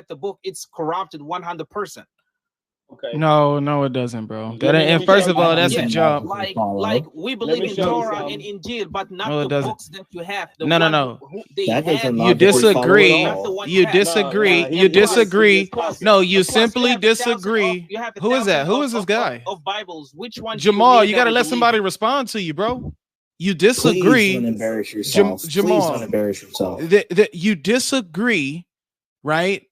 at the book, it's corrupted 100%. Okay. No, it doesn't, bro. That and first of all, that's a jump. Like we believe in Torah and Injil, but not the books that you have. No. You disagree. You disagree. You disagree. No, you simply disagree. Who is that? Who is this guy? Of Bibles, which one? Jamal, you got to let somebody respond to you, bro. You disagree. Please don't embarrass yourself. Jamal, please don't embarrass yourself. You disagree, right?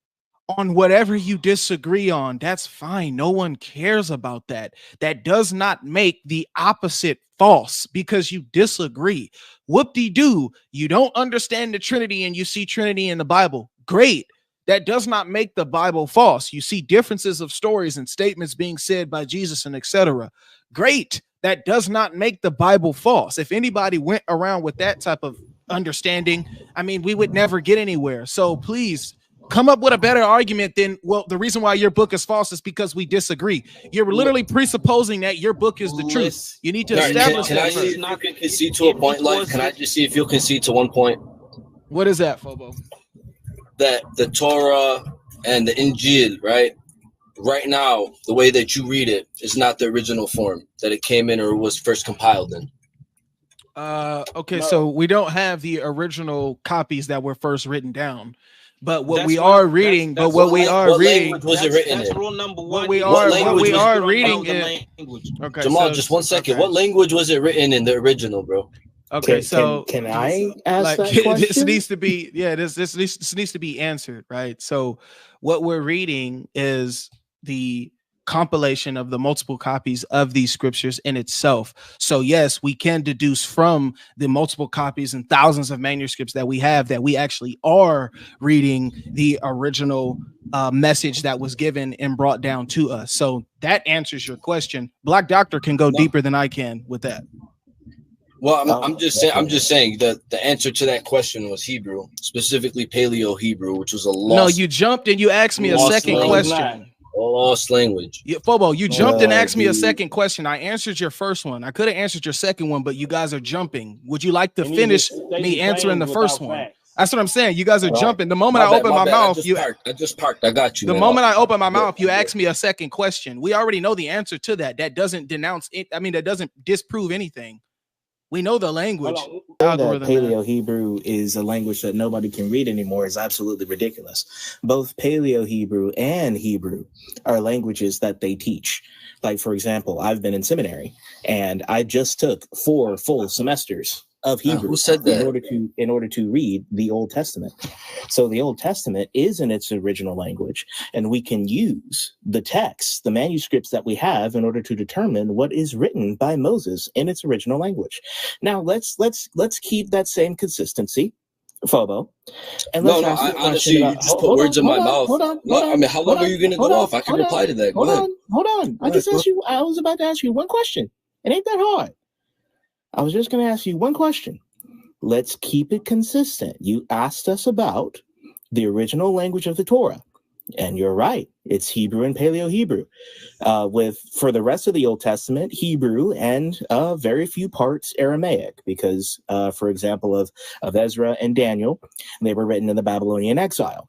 On whatever you disagree on, that's fine. No one cares about that. That does not make the opposite false because you disagree. Whoop-de-doo. You don't understand the Trinity and you see Trinity in the Bible. Great. That does not make the Bible false. You see differences of stories and statements being said by Jesus and etc. Great. That does not make the Bible false. If anybody went around with that type of understanding, I mean, we would never get anywhere. So please come up with a better argument than, well, the reason why your book is false is because we disagree. You're literally presupposing that your book is the truth. You need to establish can that I see if you can concede to a point? Like, can I just see if you'll concede to one point? What is that, Fobo? That the Torah and the Injil, right now, the way that you read it is not the original form that it came in or was first compiled in. Okay, no. So we don't have the original copies that were first written down. But what we are reading, but what we are reading, was it written in? Rule number one. What we are reading is okay. Jamal, just one second. Okay. What language was it written in the original, bro? Okay, so can I ask that question? This needs to be this needs to be answered, right? So what we're reading is the compilation of the multiple copies of these scriptures in itself. So yes, we can deduce from the multiple copies and thousands of manuscripts that we have that we actually are reading the original message that was given and brought down to us. So that answers your question. Black Doctor can go deeper than I can with that. Well, I'm just saying that the answer to that question was Hebrew, specifically Paleo Hebrew, which was a lost. No, you jumped and you asked me a second question. Lost language. Yeah, Fobo, you jumped and asked me a second question. I answered your first one. I could have answered your second one, but you guys are jumping. Would you like to finish me answering the first one? That's what I'm saying. You guys are jumping. The moment I open my mouth, I just parked. I got you. The moment I open my mouth, you ask me a second question. We already know the answer to that. That doesn't denounce it. I mean, that doesn't disprove anything. We know the language. That Paleo Hebrew is a language that nobody can read anymore is absolutely ridiculous. Both Paleo Hebrew and Hebrew are languages that they teach. Like, for example, I've been in seminary and I just took 4 full semesters of Hebrew who said that? in order to read the Old Testament. So the Old Testament is in its original language, and we can use the texts, the manuscripts that we have, in order to determine what is written by Moses in its original language. Now let's keep that same consistency, Fobo. And no, honestly, you just put words in my mouth. Hold on. I mean, how long are you going to go off? I can reply to that. Hold on. I was about to ask you one question. It ain't that hard. I was just going to ask you one question. Let's keep it consistent. You asked us about the original language of the Torah, and you're right. It's Hebrew and Paleo Hebrew. For the rest of the Old Testament, Hebrew and very few parts Aramaic, because, for example, of Ezra and Daniel, they were written in the Babylonian exile.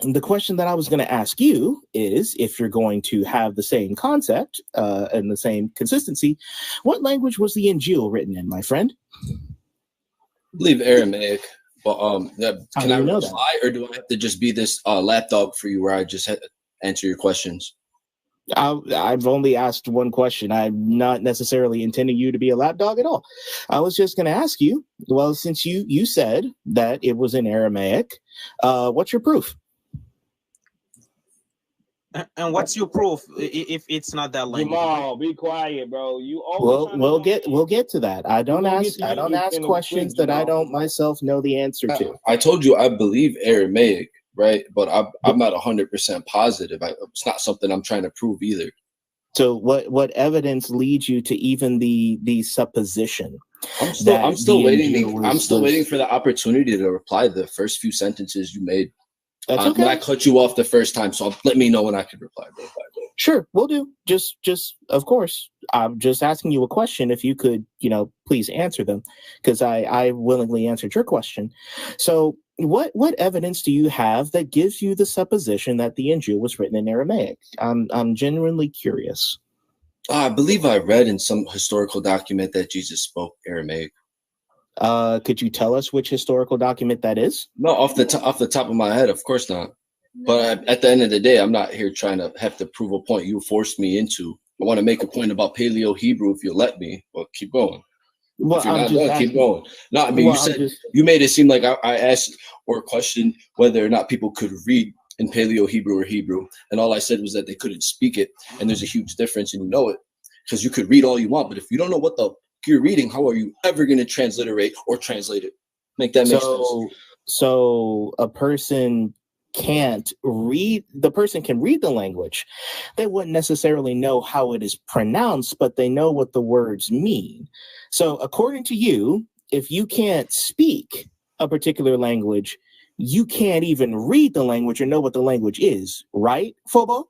The question that I was going to ask you is, if you're going to have the same concept and the same consistency, what language was the Injil written in, my friend? I believe Aramaic. But can I reply, or do I have to just be this lapdog for you where I just answer your questions? I've only asked one question. I'm not necessarily intending you to be a lapdog at all. I was just going to ask you, well, since you said that it was in Aramaic, what's your proof? And what's your proof if it's not that language? Jamal, be quiet, bro. We'll get to that. I don't ask questions that I don't myself know the answer to. I told you I believe Aramaic, right? But I'm not 100% positive. It's not something I'm trying to prove either. So what evidence leads you to even the supposition? I'm still waiting for the opportunity to reply to the first few sentences you made. That's okay. When I cut you off the first time, so let me know when I can reply. Sure, we'll do. Just of course, I'm just asking you a question. If you could, please answer them, because I willingly answered your question. So what evidence do you have that gives you the supposition that the Injil was written in Aramaic? I'm genuinely curious. I believe I read in some historical document that Jesus spoke Aramaic. Could you tell us which historical document that is? No, off the top of my head, of course not. But at the end of the day, I'm not here trying to have to prove a point you forced me into. I want to make a point about Paleo Hebrew if you'll let me. Well, keep going. Well, if you're not done, keep going. No, I mean, you made it seem like I asked or questioned whether or not people could read in Paleo Hebrew or Hebrew, and all I said was that they couldn't speak it, and there's a huge difference, and you know it, because you could read all you want, but if you don't know what the you're reading, how are you ever going to transliterate or translate it? Make that make sense. So a person can't read, the person can read the language. They wouldn't necessarily know how it is pronounced, but they know what the words mean. So according to you, if you can't speak a particular language, you can't even read the language or know what the language is, right, Fobo?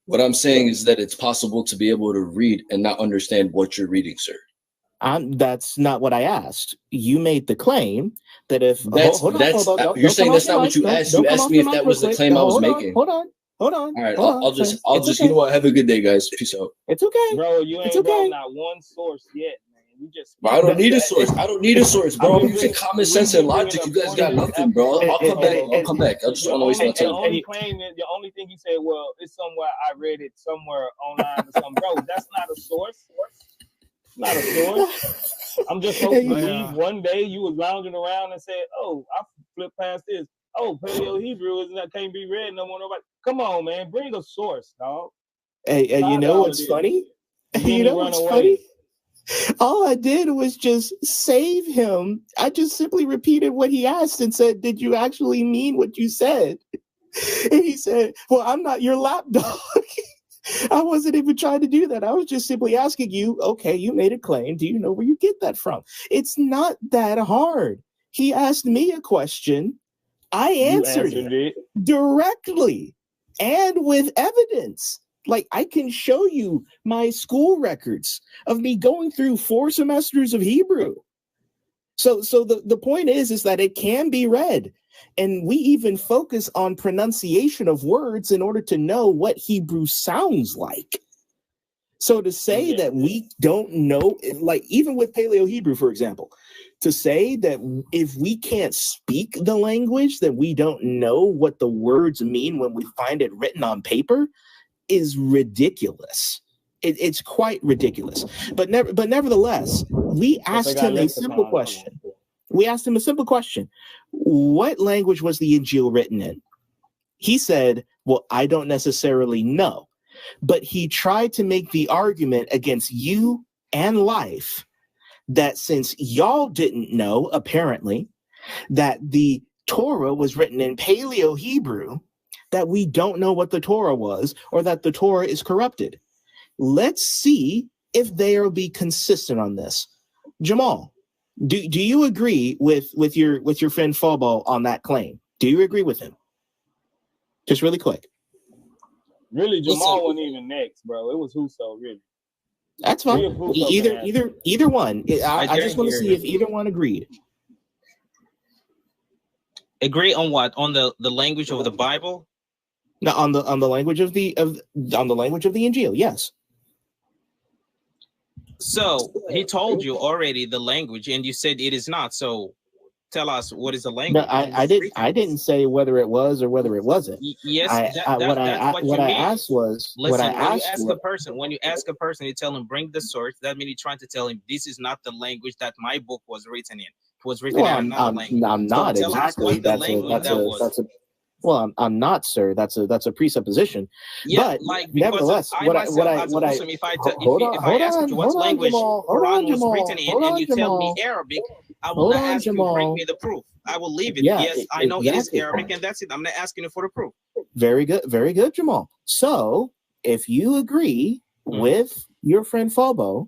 What I'm saying is that it's possible to be able to read and not understand what you're reading, sir. That's not what I asked. You made the claim that if you're saying that's not what you asked. You asked me if that was the claim I was making. Hold on. All right, I'll just you know what? Have a good day, guys. Peace out. It's okay, bro. You ain't brought not one source yet, man. You just. Bro, I don't need a source. I don't need a source, bro. I'm using common sense and logic. You guys got nothing, bro. I'll come back. I'll come back. I just want to waste my time. The only thing you say, well, it's somewhere I read it somewhere online or something, bro. That's not a source. Not a source. I'm just supposed to believe one day you was lounging around and said, "Oh, I flipped past this. Oh, Paleo Hebrew isn't that can't be read no more." Nobody. Come on, man. Bring a source, dog. Hey, you know what's funny? You know what's funny? All I did was just save him. I just simply repeated what he asked and said, "Did you actually mean what you said?" And he said, "Well, I'm not your lapdog." I wasn't even trying to do that. I was just simply asking you, okay, you made a claim. Do you know where you get that from? It's not that hard. He asked me a question. I answered it directly and with evidence. Like, I can show you my school records of me going through 4 semesters of Hebrew. So the point is that it can be read. And we even focus on pronunciation of words in order to know what Hebrew sounds like. So to say that we don't know, like even with Paleo Hebrew, for example, to say that if we can't speak the language, that we don't know what the words mean when we find it written on paper is ridiculous. It's quite ridiculous. But nevertheless, we asked him a simple question. We asked him a simple question. What language was the Injil written in? He said, well, I don't necessarily know. But he tried to make the argument against you and life that since y'all didn't know, apparently, that the Torah was written in Paleo Hebrew, that we don't know what the Torah was or that the Torah is corrupted. Let's see if they'll be consistent on this. Jamal, do you agree with your friend Fobo on that claim? Do you agree with him? Just really quick. Really, Jamal wasn't even next, bro. It was Huso, really. That's fine. Either one. I just want to see if either one agreed. Agree on what? On the language of the Bible? No, on the language of the Injil. Yes. So he told you already the language, and you said it is not. So tell us, what is the language? No, I didn't say whether it was or whether it wasn't. Yes, what I asked was. Listen, when you ask a person, you tell him bring the source. That means you're trying to tell him this is not the language that my book was written in. It was written in another language. I'm not exactly. Well, I'm not, sir. That's a presupposition. Yeah, but nevertheless, hold on, Jamal, written in, and you tell me Arabic, I will not ask you to bring me the proof. I will leave it. Yeah, yes, I know it is Arabic, and that's it. I'm not asking you for the proof. Very good, Jamal. So, if you agree with your friend Fobo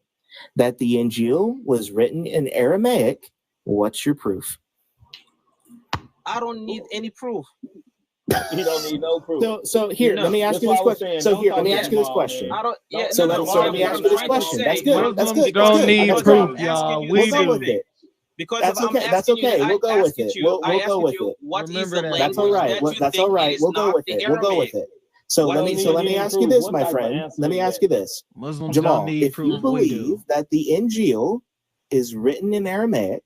that the Injil was written in Aramaic, what's your proof? I don't need any proof. You don't need no proof. So here, let me ask you this question. Let me ask you this question. Let me ask you this question. That's good. Don't need proof, y'all. We do. Because that's okay. That's okay. We'll go with it. We'll go with it. What is the language That's all right. That's all right. We'll go with it. We'll go with it. So let me ask you this, my friend. Let me ask you this, Muslims Jamal. don't need If you proof. believe that the Injil is written in Aramaic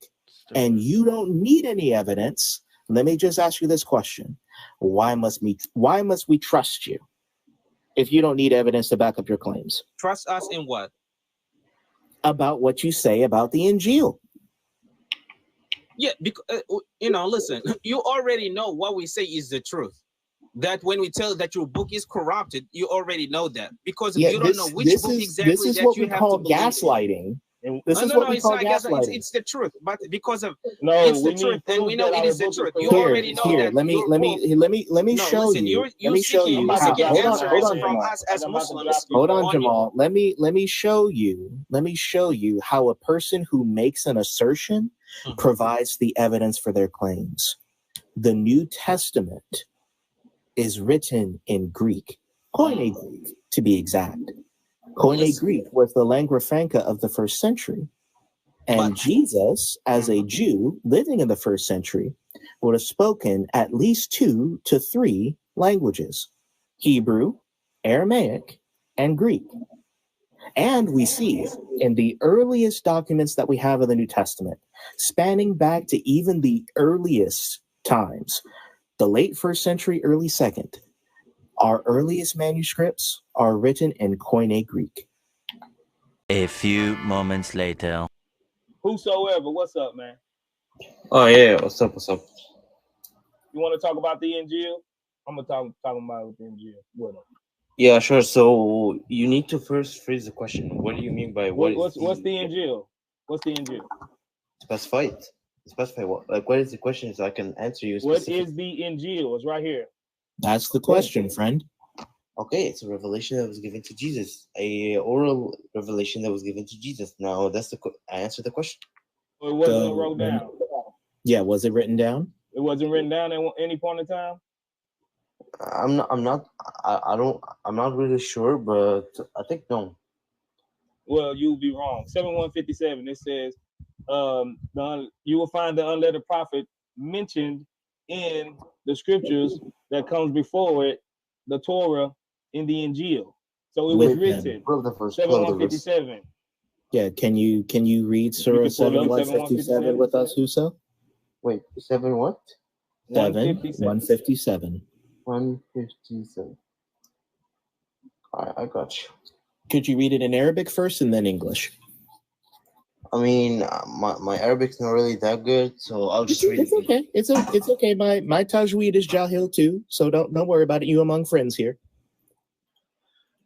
and you don't need any evidence, let me just ask you this question: why must we trust you if you don't need evidence to back up your claims? Trust us in what? About what you say about the Injil. Yeah, because listen, you already know what we say is the truth. That when we tell that your book is corrupted, you already know that, because you don't know which book exactly this is that what you we have call to believe. Gaslighting. This is No, what we it's call not gaslighting. it's the truth, but because of it's the truth, and we know it is the truth. You already know that. Let me show you. You're seeking answers from us as Muslims. Hold on, Jamal. Let me show you. Let me show you how a person who makes an assertion provides the evidence for their claims. The New Testament is written in Greek, Koine Greek to be exact. Koine Greek was the lingua franca of the first century. And Jesus, as a Jew living in the first century, would have spoken at least 2 to 3 languages: Hebrew, Aramaic, and Greek. And we see in the earliest documents that we have of the New Testament, spanning back to even the earliest times, the late first century, early second, our earliest manuscripts are written in Koine Greek. A few moments later. Whosoever, what's up, man? Oh yeah, what's up? You want to talk about the Injil? I'm gonna talk about the Injil. What up? Yeah, sure. So you need to first phrase the question. What do you mean by what's the Injil? What's the Injil? Specify it. Specify what? Like, what is the question so I can answer you? What is the Injil? It's right here. That's the question, friend. Okay, it's a revelation that was given to Jesus, a oral revelation that was given to Jesus. Now that's I answered the question. It wasn't wrote down. Yeah, was it written down? It wasn't written down at any point in time. I'm not really sure, but I think no. Well, you'll be wrong. 7157. It says, you will find the unlettered prophet mentioned in the scriptures that comes before it, the Torah, in the Injil. So it was written. 7157. Yeah, can you read Surah 7157 with us, Huso? Wait, 7 what? 157. 157. All right, I got you. Could you read it in Arabic first and then English? I mean, my Arabic's not really that good, so I'll just read it. It's okay. It's okay. My tajweed is Jahil too, so don't worry about it. You among friends here.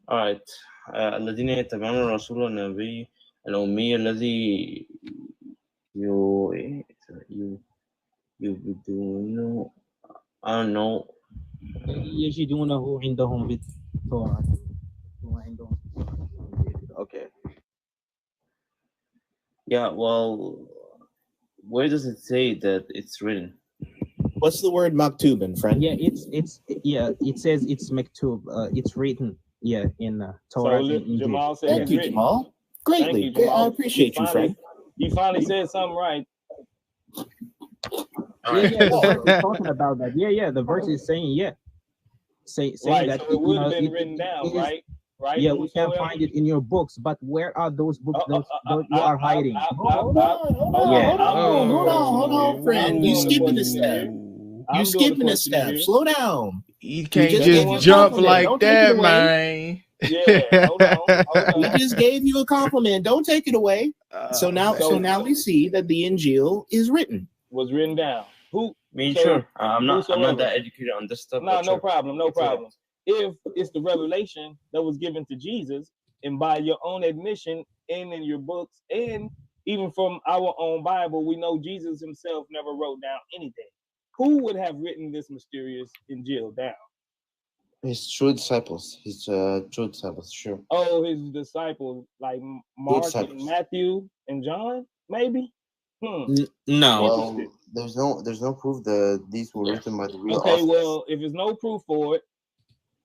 All right. الذين يتبعون الرسول النبي الأمي الذي يبدونه I don't know. يجدونه عندهم بالتوراة. Okay. Yeah, well, where does it say that it's written? What's the word maktubin, friend? Yeah, it says it's maktub. It's written. Yeah, in Torah. So Jamal said Thank you, Jamal. Greatly. You, Jamal. I appreciate you, friend. You finally said something right. The verse is talking about that. Yeah, the verse is saying saying right, that so it would have been written down, right? Right? Yeah, we can find it in your books, but where are those books those you are hiding? Hold on, friend. You skipping a step. You skipping a step. Slow down. You can't just jump like that, man. Yeah, hold on. We just gave you a compliment. Don't take it away. So now we see that the Injil is written. Was written down. Sure. I'm not that educated on this stuff. No problem. If it's the revelation that was given to Jesus, and by your own admission and in your books, and even from our own Bible, we know Jesus himself never wrote down anything. Who would have written this mysterious Injil down? His true disciples. Sure. Oh, his disciples, like Mark and Matthew and John, maybe? No. Well, there's no proof that these were written by the real authors. Well, if there's no proof for it,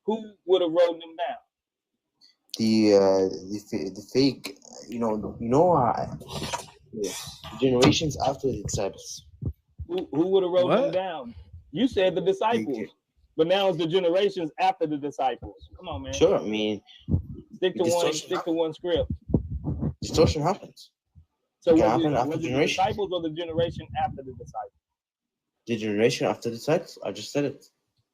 who would have wrote them down? The fake, Generations after the disciples. Who would have wrote them down? You said the disciples, but now it's the generations after the disciples. Come on, man. Sure, I mean, stick to one script. Distortion happens. So was it the disciples or the generation after the disciples? The generation after the disciples. I just said it.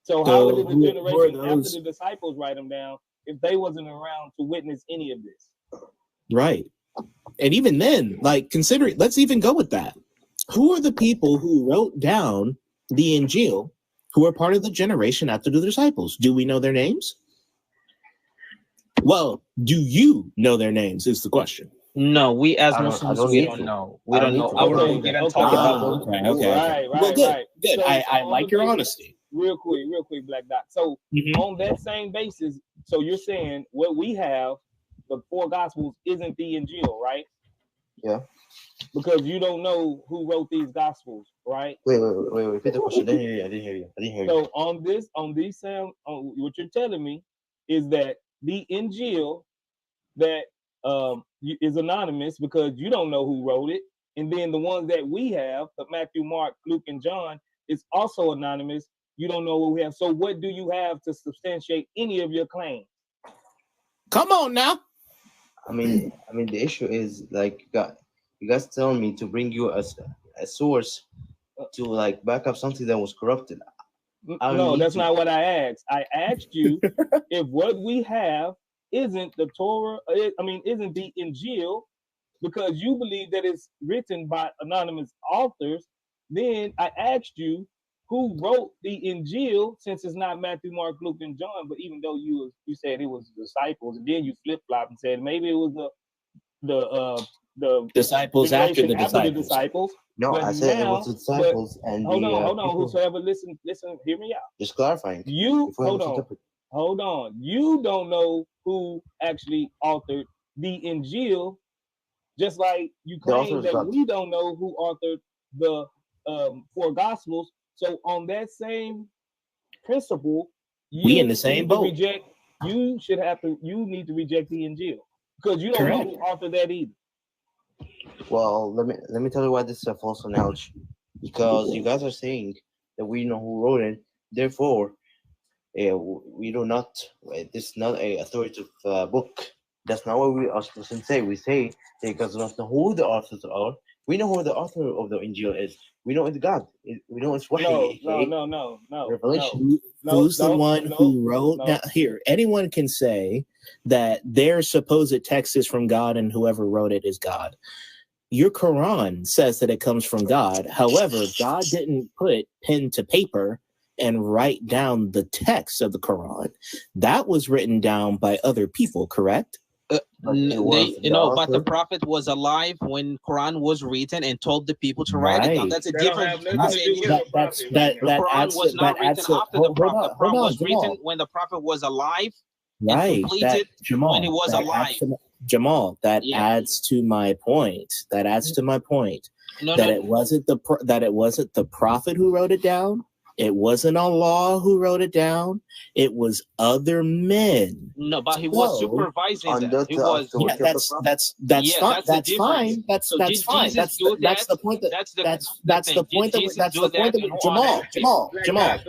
So how did the generation after the disciples write them down if they wasn't around to witness any of this? Right. And even then, like, consider it, let's even go with that. Who are the people who wrote down the Injil who are part of the generation after the disciples? Do we know their names? Well, do you know their names is the question. No, we as Muslims, we don't know. We don't know. Okay. Right. Well, good. So, I like your honesty. Real quick, Black Dot. So on that same basis, so you're saying what we have, the 4 Gospels, isn't the Injil, right? Yeah. Because you don't know who wrote these Gospels, right? Wait. Repeat the question. I didn't hear you. So on these, what you're telling me is that the Injil that is anonymous because you don't know who wrote it, and then the ones that we have, Matthew, Mark, Luke, and John, is also anonymous. You don't know what we have. So what do you have to substantiate any of your claims? Come on now. I mean, the issue is like you guys telling me to bring you a source to like back up something that was corrupted. No, that's not what I asked. I asked you if what we have isn't the Torah, isn't the Injil, because you believe that it's written by anonymous authors. Then I asked you who wrote the Injil, since it's not Matthew, Mark, Luke, and John. But even though you said it was the disciples, and then you flip flop and said maybe it was the disciples after the disciples. No, I said it was the disciples and hold on. Whosoever listen, hear me out. Just clarifying. Hold on. You don't know who actually authored the Injil, just like you claim that we don't know who authored the 4 Gospels. So on that same principle, we in the same boat. You need to reject the Injil because you don't know who authored that either. Well, let me tell you why this is a false analogy. Because you guys are saying that we know who wrote it, therefore, we do not. This is not an authoritative book. That's not what we are supposed to say. We say because we don't know who the authors are. We know who the author of the Injil is. We know it's God. We know it's Wahy. No. Revelation. Who's the one who wrote? Now, here, anyone can say that their supposed text is from God and whoever wrote it is God. Your Quran says that it comes from God. However, God didn't put pen to paper and write down the text of the Quran. That was written down by other people, correct? But the prophet was alive when Quran was written and told the people to write it down. That's a different. The Quran was not written after the prophet. The Quran was written when the prophet was alive. Right. Completed when he was alive. Jamal, that adds to my point. It wasn't the prophet who wrote it down. It wasn't Allah who wrote it down. It was other men. No, but he was supervising that. He was. Yeah, that's fine. That's fine. That's fine. That's the point. That's the point. Jamal. Black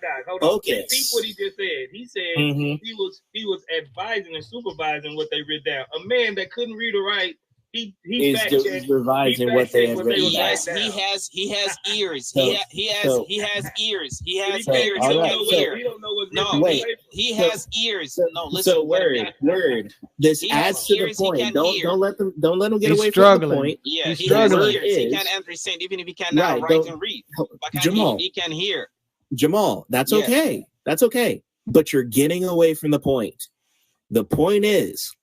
guy. Hold on. Okay. See what he just said. He said he was advising and supervising what they read down. A man that couldn't read or write. He is revising what they had written. Yes, he has ears. He has ears. He has ears. He has ears. No, listen. So word. This adds to the point. Don't let them get away from the point. Yeah, he has ears. He can understand even if he cannot write and read. Jamal, he can hear. Jamal, that's okay. That's okay. But you're getting away from the point. The point is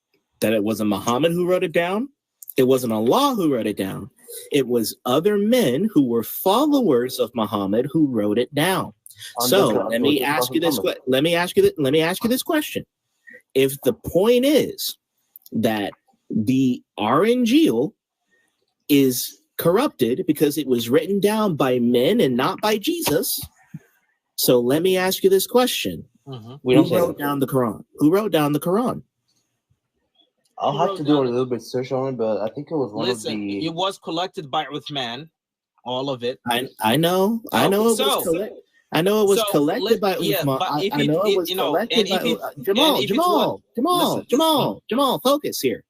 that it wasn't Muhammad who wrote it down. It wasn't Allah who wrote it down. It was other men who were followers of Muhammad who wrote it down. So let me ask you this question. If the point is that our Injil is corrupted because it was written down by men and not by Jesus, so let me ask you this question. Who wrote down the Quran? I'll have to do a little bit search on it, but I think it was one of the. It was collected by Uthman, all of it. I know it was collected. I know it was collected by Uthman. I know it was collected by Jamal. Focus here.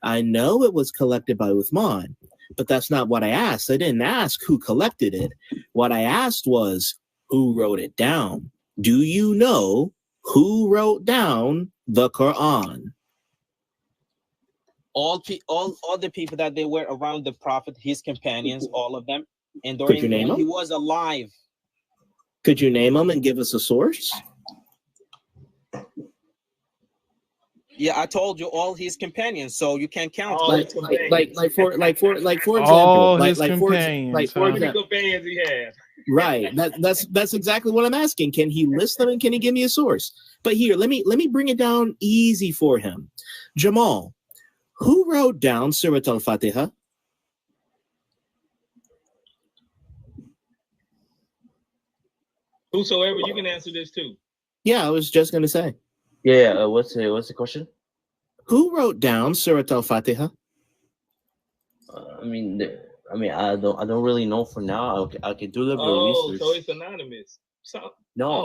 I know it was collected by Uthman, but that's not what I asked. I didn't ask who collected it. What I asked was who wrote it down. Do you know who wrote down the Quran? All the people that they were around the Prophet, his companions, all of them. And during when he was alive. Could you name them and give us a source? Yeah, I told you all his companions, so you can count. For example, companions he had. Right. That's exactly what I'm asking. Can he list them and can he give me a source? But here, let me bring it down easy for him. Jamal, who wrote down Surat al-Fatiha? Whosoever, you can answer this too. Yeah, I was just gonna say. Yeah, what's the question? Who wrote down Surat al-Fatiha? I don't really know for now. I can do the research. So it's anonymous. No,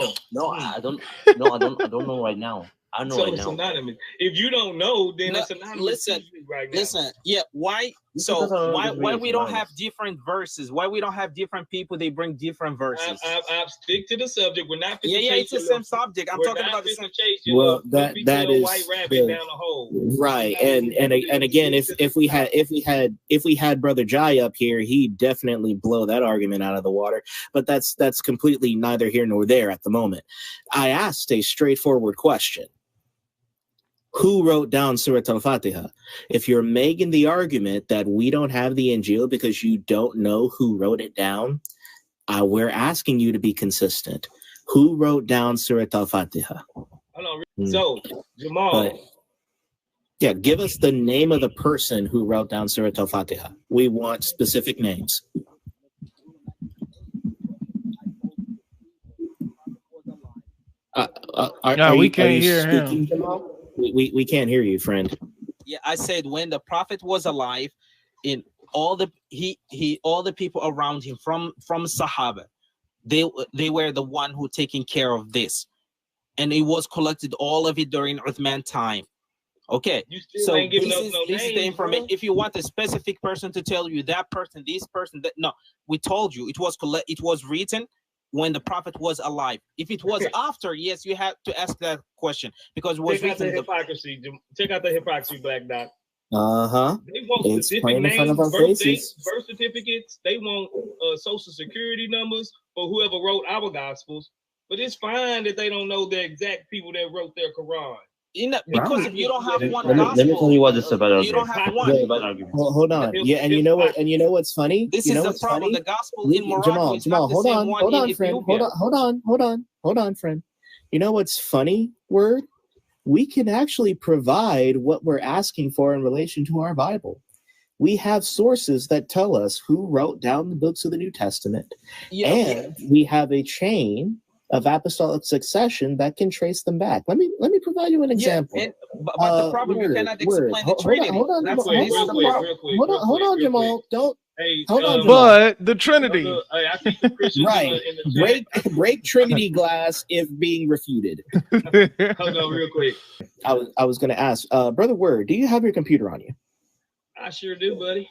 I don't know right now. I know right it's now. Anonymous. If you don't know, then it's anonymous. Listen. Yeah. Why? So why we don't have different verses? Why we don't have different people? They bring different verses. I stick to the subject. We're not. Yeah. It's the same subject. I'm talking about the same. Well, that is white rabbit down the hole. Right. And again, if we had Brother Jai up here, he'd definitely blow that argument out of the water. But that's completely neither here nor there at the moment. I asked a straightforward question. Who wrote down Surat al-Fatiha? If you're making the argument that we don't have the Injil because you don't know who wrote it down, we're asking you to be consistent. Who wrote down Surat al-Fatiha? So, Jamal. Yeah, give us the name of the person who wrote down Surat al-Fatiha. We want specific names. We can't hear him. Jamal? We can't hear you, friend. Yeah, I said when the Prophet was alive, in all the people around him from Sahaba, they were the one who taking care of this, and it was collected all of it during Uthman time. Okay, so this is the information. If you want a specific person to tell you that person, this person, that no, we told you it was written when the Prophet was alive. If it was after, yes, you have to ask that question because it was Check out the hypocrisy. Check out the hypocrisy, Black Dot. They want specific names, birth certificates. They want social security numbers for whoever wrote our gospels. But it's fine that they don't know the exact people that wrote their Quran. Because if you don't have one gospel, let me tell you what this is about. You don't have one. Hold on. Yeah, and you know what? And you know what's funny? This is the problem. The gospel in Morocco is not the same one in Ethiopia. Hold on, friend. You know what's funny? Word. We can actually provide what we're asking for in relation to our Bible. We have sources that tell us who wrote down the books of the New Testament, and we have a chain of apostolic succession that can trace them back. Let me provide you an example. But the problem you cannot explain the Trinity. Hold on, Jamal. But the Trinity. Right. Break Trinity glass if being refuted. Hold on real quick. I was going to ask, Brother Word, do you have your computer on you? I sure do, buddy.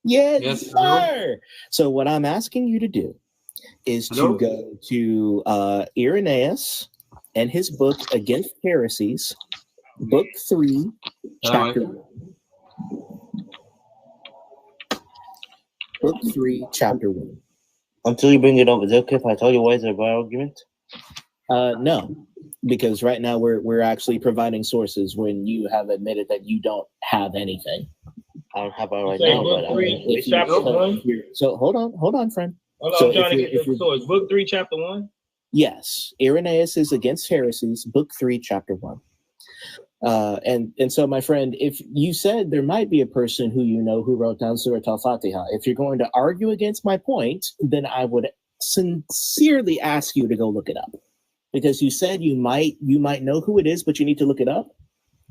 Yes, sir. So what I'm asking you to do is to go to Irenaeus and his book Against Heresies, book 3, chapter 1. Book 3, chapter 1. Until you bring it up, is it okay if I tell you why it's a bad argument? No, because right now we're actually providing sources when you have admitted that you don't have anything. I don't have it right now, but so hold on, friend. Hold on, I'm trying to get the source. Book 3, chapter 1? Yes. Irenaeus is Against Heresies, book 3, chapter 1. And so, my friend, if you said there might be a person who you know who wrote down Surat al-Fatiha, if you're going to argue against my point, then I would sincerely ask you to go look it up. Because you said you might know who it is, but you need to look it up.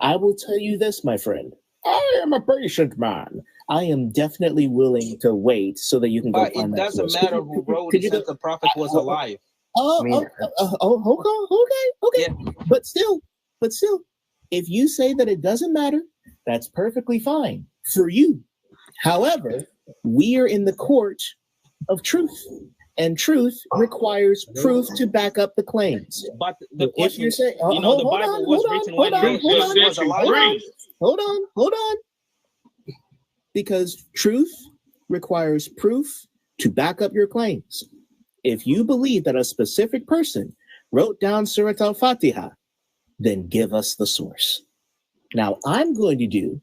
I will tell you this, my friend. I am a patient man. I am definitely willing to wait so that you can go find that source. It doesn't matter who wrote it since the prophet was alive. Okay. Yeah. But still, if you say that it doesn't matter, that's perfectly fine for you. However, we are in the court of truth, and truth requires proof to back up the claims. But the if question, you're saying, the Bible was written when Jesus was alive. Hold on. Because truth requires proof to back up your claims. If you believe that a specific person wrote down Surat al-Fatiha, then give us the source. Now, I'm going to do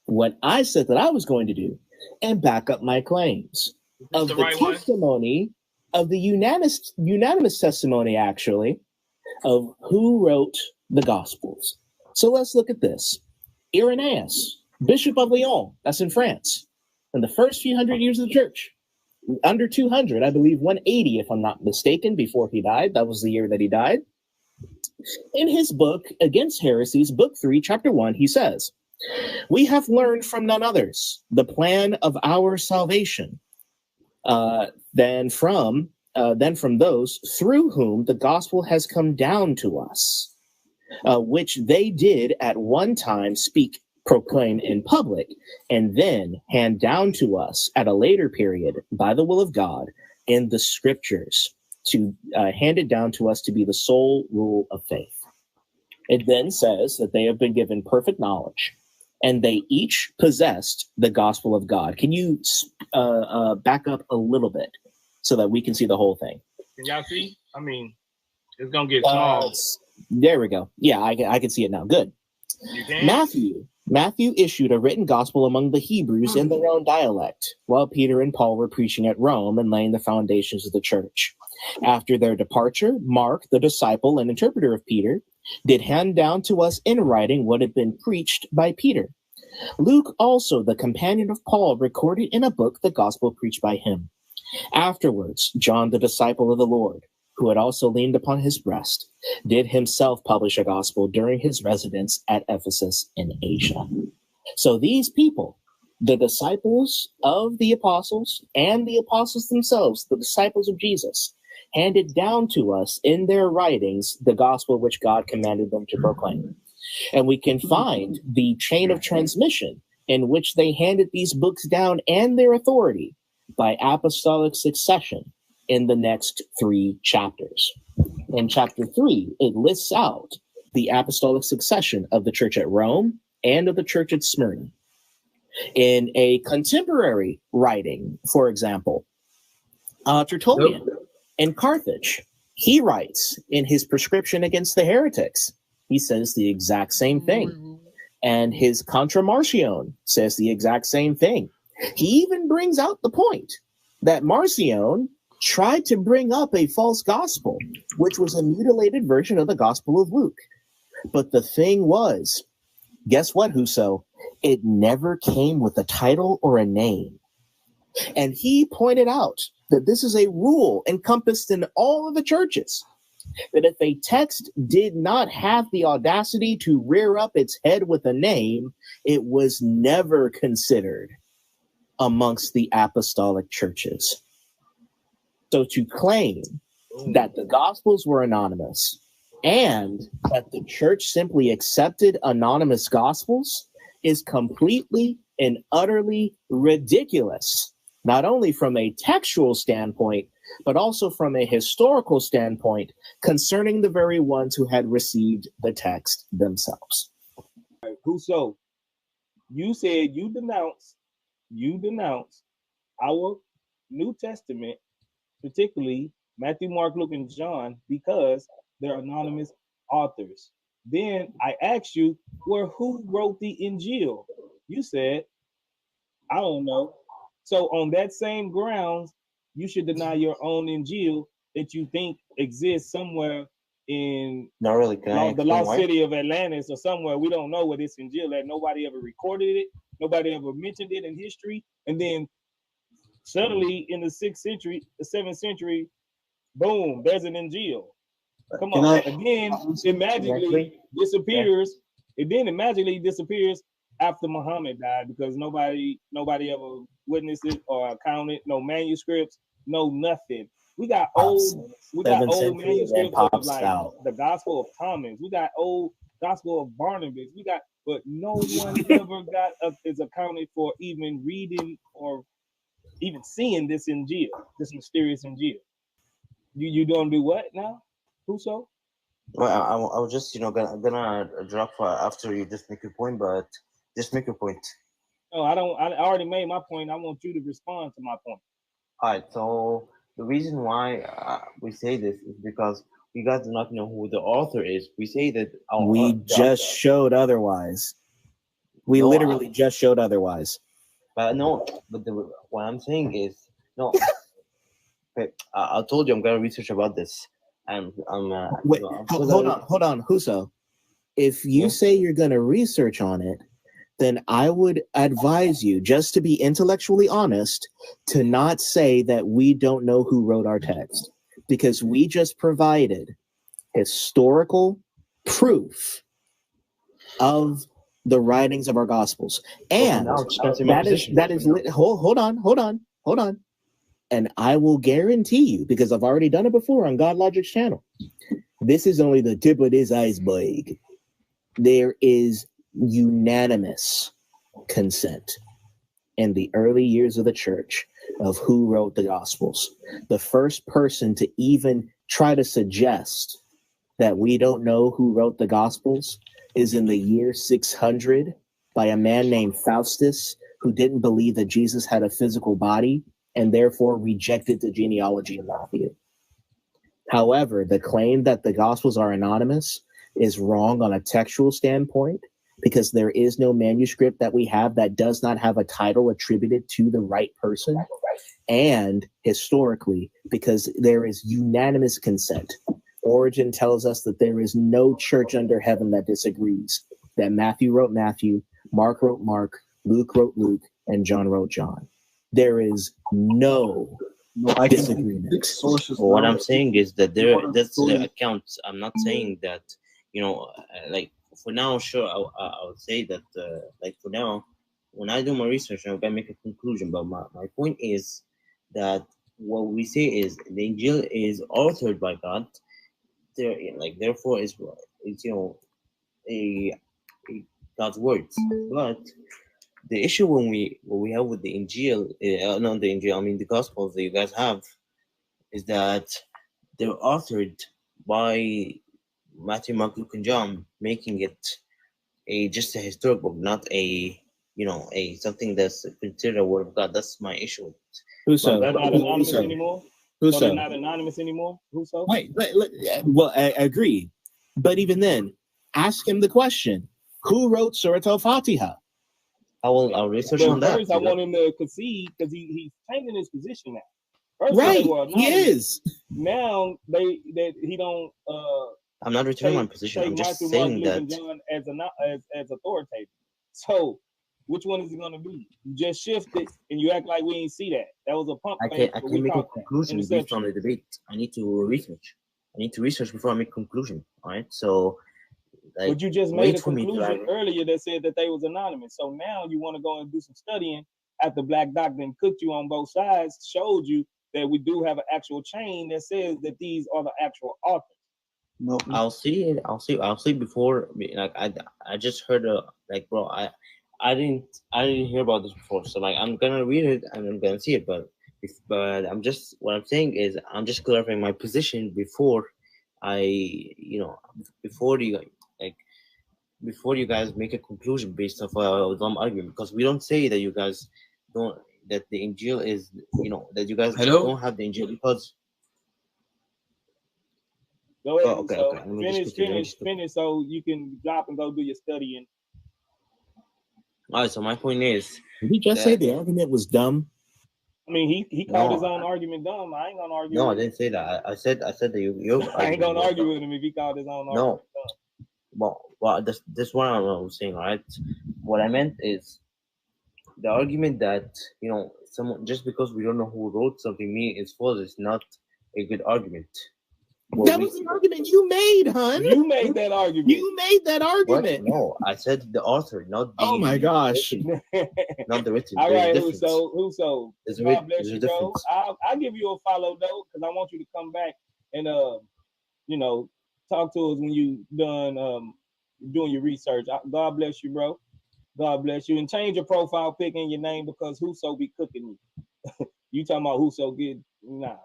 what I said that I was going to do and back up my claims of the testimony of the unanimous testimony, actually, of who wrote the Gospels. So let's look at this. Irenaeus, Bishop of Lyon, that's in France, in the first few hundred years of the church, under 200, I believe 180, if I'm not mistaken, before he died. That was the year that he died. In his book, Against Heresies, Book 3, Chapter 1, he says, "We have learned from none others the plan of our salvation than from those through whom the gospel has come down to us, which they did at one time proclaim in public, and then hand down to us at a later period by the will of God in the scriptures to hand it down to us to be the sole rule of faith." It then says that they have been given perfect knowledge and they each possessed the gospel of God. Can you back up a little bit so that we can see the whole thing? Can y'all see? I mean, it's going to get small. There we go. Yeah, I can see it now. Good. You can? Matthew issued a written gospel among the Hebrews in their own dialect, while Peter and Paul were preaching at Rome and laying the foundations of the church. After their departure, Mark, the disciple and interpreter of Peter, did hand down to us in writing what had been preached by Peter. Luke, also the companion of Paul, recorded in a book the gospel preached by him. Afterwards, John, the disciple of the Lord, who had also leaned upon his breast, did himself publish a gospel during his residence at Ephesus in Asia. So these people, the disciples of the apostles and the apostles themselves, the disciples of Jesus, handed down to us in their writings the gospel which God commanded them to proclaim. And we can find the chain of transmission in which they handed these books down and their authority by apostolic succession in the next 3 chapters. In chapter 3, it lists out the apostolic succession of the church at Rome and of the church at Smyrna. In a contemporary writing, for example, Tertullian in Carthage, he writes in his prescription against the heretics, he says the exact same thing. And his Contra Marcion says the exact same thing. He even brings out the point that Marcion tried to bring up a false gospel, which was a mutilated version of the Gospel of Luke. But the thing was, guess what, Huso? It never came with a title or a name. And he pointed out that this is a rule encompassed in all of the churches, that if a text did not have the audacity to rear up its head with a name, it was never considered amongst the apostolic churches. So to claim that the Gospels were anonymous and that the church simply accepted anonymous Gospels is completely and utterly ridiculous, not only from a textual standpoint, but also from a historical standpoint concerning the very ones who had received the text themselves. Whoso, you said you denounce our New Testament, particularly Matthew, Mark, Luke, and John, because they're anonymous authors. Then I asked you, well, who wrote the Injil? You said, I don't know. So on that same grounds, you should deny your own Injil that you think exists somewhere in the lost city of Atlantis or somewhere. We don't know where this Injil at. Nobody ever recorded it. Nobody ever mentioned it in history. And then suddenly in the 6th century, the 7th century, boom, there's an Injil. Come on. Again, it magically disappears And then it magically disappears after Muhammad died because nobody ever witnessed it or counted, no manuscripts, no nothing. We got old manuscripts of like the Gospel of Thomas. We got old Gospel of Barnabas. But no one ever is accounted for even reading or even seeing this Injil, this mysterious Injil. You don't do what now? Whoso? Well, I was just gonna drop after you just make your point, but just make your point. No, I don't. I already made my point. I want you to respond to my point. All right. So the reason why we say this is because you guys do not know who the author is. We say that we just showed otherwise. We literally just showed otherwise. But no. But what I'm saying is no. Okay, I told you I'm gonna research about this. Wait, hold on, Huso. If you say you're gonna research on it, then I would advise you, just to be intellectually honest, to not say that we don't know who wrote our text, because we just provided historical proof of the writings of our gospels, and hold on. And I will guarantee you, because I've already done it before on God Logic's channel, this is only the tip of this iceberg. There is unanimous consent in the early years of the church of who wrote the Gospels. The first person to even try to suggest that we don't know who wrote the Gospels is in the year 600 by a man named Faustus, who didn't believe that Jesus had a physical body and therefore rejected the genealogy of Matthew. However, the claim that the Gospels are anonymous is wrong on a textual standpoint, because there is no manuscript that we have that does not have a title attributed to the right person, and historically, because there is unanimous consent. Origen tells us that there is no church under heaven that disagrees, that Matthew wrote Matthew, Mark wrote Mark, Luke wrote Luke, and John wrote John. There is no disagreement. What I'm saying is that that's the accounts. I'm not saying that, like for now, sure, I would say that, like for now, when I do my research, I'm gonna make a conclusion. But my point is that what we say is the Injil is authored by God. Therefore, it's a God's words. But the issue what we have with the Injil, not the Injil, I mean the Gospels that you guys have, is that they're authored by Matthew, Mark, Luke, and John, making it just a historic book, not a something that's considered a word of God. That's my issue. They're not anonymous anymore. So they're not anonymous anymore. Whoso? Wait, well, I agree, but even then, ask him the question: who wrote Surah Al-Fatiha? I'll research on that. First, I want him to concede because he's changing his position now. First, right, he is. Now he don't. I'm not returning my position. I'm just saying that John as authoritative. So, which one is it going to be? You just shifted and you act like we ain't see that. That was a pump. I can't make a conclusion based on the debate. I need to research. I need to research before I make a conclusion. All right, so. But you just made a conclusion earlier that said that they was anonymous. So now you want to go and do some studying after Black Doctor cooked you on both sides, showed you that we do have an actual chain that says that these are the actual authors. No, I'll see it. I'll see before. Like I just heard bro, I didn't hear about this before. So like I'm gonna read it and I'm gonna see it. But I'm just, what I'm saying is I'm just clarifying my position before before you guys make a conclusion based off a dumb argument, because we don't say that you guys don't, that the Injil is, that you guys don't have the Injil because. Go ahead. Okay. Finish so you can drop and go do your studying. All right, so my point is, did he just say the argument was dumb? I mean, he called his own argument dumb. I ain't gonna argue. No, I didn't say that. I said that you. I ain't gonna argue with him if he called his own argument dumb. Well, this one I'm saying, right? What I meant is the argument that someone, just because we don't know who wrote something means it's false, is not a good argument. That was the argument you made, hun. You made that argument. You made that argument. What? No, I said the author, not the. Oh my gosh. Not the written. All right, Huso. God bless you, bro. I'll give you a follow though, because I want you to come back and talk to us when you done doing your research. God bless you, bro. God bless you, and change your profile pic and your name because Huso be cooking you. You talking about Huso get nah,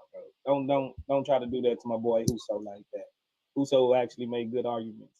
bro. Don't try to do that to my boy Huso like that. Huso actually made good arguments.